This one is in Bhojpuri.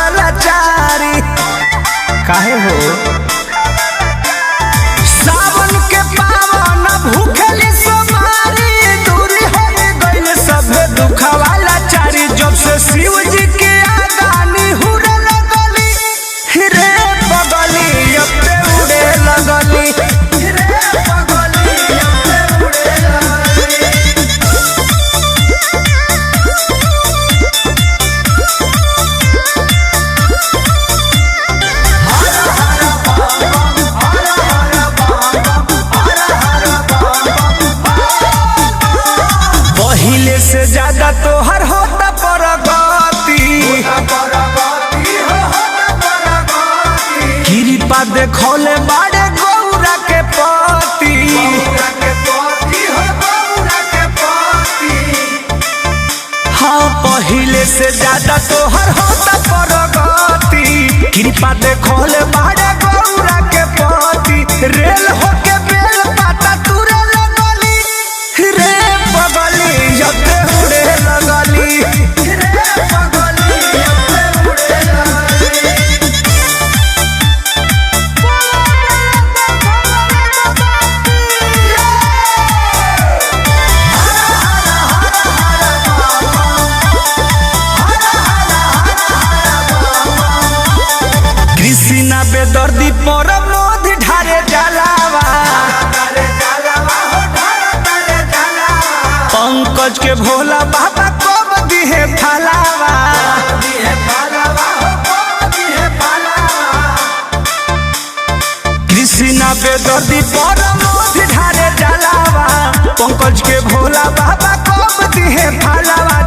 दुखावला चारी काहे हो सावन के पावन भूखली सोमारी दूरी हो गइल सब दुखावला चारी जब से शिव जी के आगानी हुरे लगली रे बगली अब ते उड़े लगली रे बगली अब ते उड़े लगली। पहिले से ज्यादा तोहर होता प्रगति कृपा देखौले बाड़े गौरा के पति हाँ पहिले से ज्यादा तोहर होता प्रगति कृपा देखौले बाड़े गौरा के पति रेल होके बेल पाता तुरे लगली रे बगली जब ते उड़े लगली रे बगली जब ते उड़े लगली। कृष्णा बेदर्दी पर मोद ढारे जलावा पंकज के भोला बाबा कब दिहे फलावा कृष्णा बेदर्दी पर मोद ढारे जलावा पंकज के भोला बाबा कब दिहे फलावा।